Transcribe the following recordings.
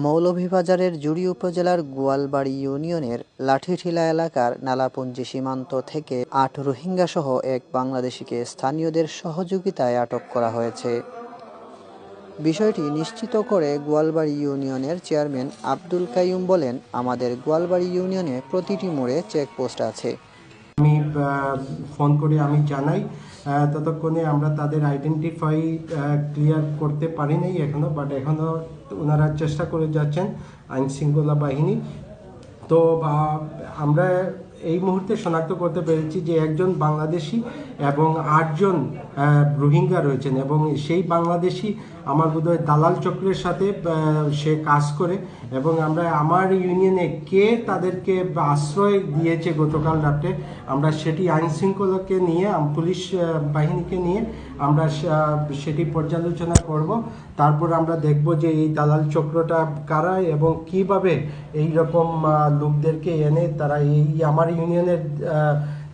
মৌলভীবাজারের জুড়ি উপজেলার গোয়ালবাড়ি ইউনিয়নের লাঠিঠিলা এলাকার নালাপুঞ্জি সীমান্ত থেকে ৮ রোহিঙ্গাসহ এক বাংলাদেশিকে স্থানীয়দের সহযোগিতায় আটক করা হয়েছে। বিষয়টি নিশ্চিত করে গোয়ালবাড়ি ইউনিয়নের চেয়ারম্যান আব্দুল কাইয়ুম বলেন, আমাদের গোয়ালবাড়ি ইউনিয়নে প্রতিটি মোড়ে চেকপোস্ট আছে। আমি ফোন করে আমি জানাই, ততক্ষণে আমরা তাদের আইডেন্টিফাই ক্লিয়ার করতে পারি নাই এখনো, বাট এখনো ওনারা চেষ্টা করে যাচ্ছেন আইন শৃঙ্খলা বাহিনী। তো আমরা এই মুহূর্তে শনাক্ত করতে পেরেছি যে একজন বাংলাদেশি এবং ৮ জন রোহিঙ্গা রয়েছেন, এবং সেই বাংলাদেশি আমার বোধহয় দালাল চক্রের সাথে সে কাজ করে, এবং আমরা আমার ইউনিয়নে কে তাদেরকে আশ্রয় দিয়েছে গতকাল রাতে আমরা সেটি আইন শৃঙ্খলাকে নিয়ে পুলিশ বাহিনীকে নিয়ে আমরা সেটি পর্যালোচনা করব। তারপর আমরা দেখব যে এই দালাল চক্রটা কারা এবং কিভাবে এই রকম লোকদেরকে এনে তারা এই আমার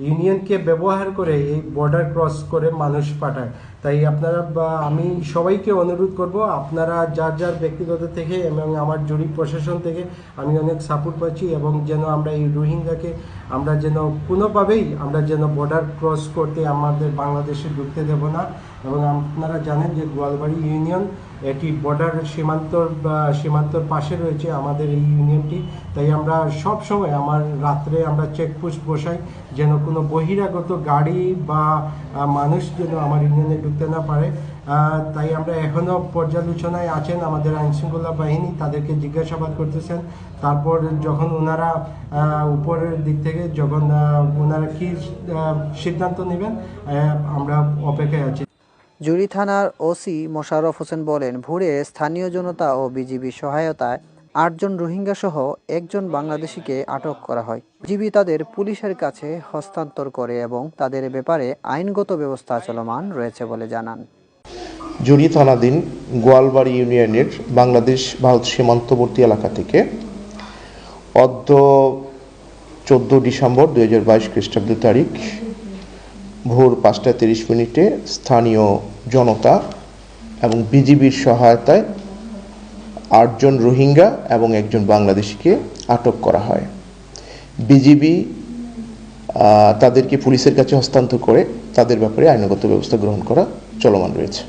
ইউনিয়নকে ব্যবহার করে এই বর্ডার ক্রস করে মানুষ পাঠায়। তাই আপনারা আমি সবাইকে অনুরোধ করব, আপনারা যার যার ব্যক্তিগত থেকে এবং আমার জুড়ি প্রশাসন থেকে আমি অনেক সাপোর্ট পাচ্ছি, এবং যেন আমরা এই রোহিঙ্গাকে আমরা যেন কোনোভাবেই আমরা যেন বর্ডার ক্রস করতে আমাদের বাংলাদেশে ঢুকতে দেব না। এবং আপনারা জানেন যে গোয়ালবাড়ি ইউনিয়ন এটি বর্ডার সীমান্তর পাশে রয়েছে আমাদের এই ইউনিয়নটি। তাই আমরা সব সময় আমার রাত্রে আমরা চেকপোস্ট বসাই যেন কোনো বহিরাগত গাড়ি বা মানুষ যেন আমার ইউনিয়নে ঢুকতে না পারে। তাই আমরা এখনও পর্যালোচনায় আছেন আমাদের আইনশৃঙ্খলা বাহিনী, তাদেরকে জিজ্ঞাসাবাদ করতেছেন। তারপর যখন ওনারা উপরের দিক থেকে যখন ওনারা কি সিদ্ধান্ত নেবেন আমরা অপেক্ষায় আছি। জুড়ি থানার ওসি মোশাররফ হোসেন বলেন, ভোরে স্থানীয় জনতা ও বিজিবির সহায়তায় ৮ জন রোহিঙ্গা সহ একজন বাংলাদেশিকে আটক করা হয়। বিজিবি তাদের পুলিশের কাছে হস্তান্তর করে এবং তাদের ব্যাপারে আইনগত ব্যবস্থা চলমান রয়েছে বলে জানান। জুড়ি থানাধীন গোয়ালবাড়ি ইউনিয়নের বাংলাদেশ ভারত সীমান্তবর্তী এলাকা থেকে অদ্য 14 ডিসেম্বর 2022 খ্রিস্টাব্দ তারিখ ভোর 5:30 স্থানীয় জনতা এবং বিজিবির সহায়তায় ৮ জন রোহিঙ্গা এবং একজন বাংলাদেশিকে আটক করা হয়। বিজিবি তাদেরকে পুলিশের কাছে হস্তান্তর করে তাদের ব্যাপারে আইনগত ব্যবস্থা গ্রহণ করা চলমান রয়েছে।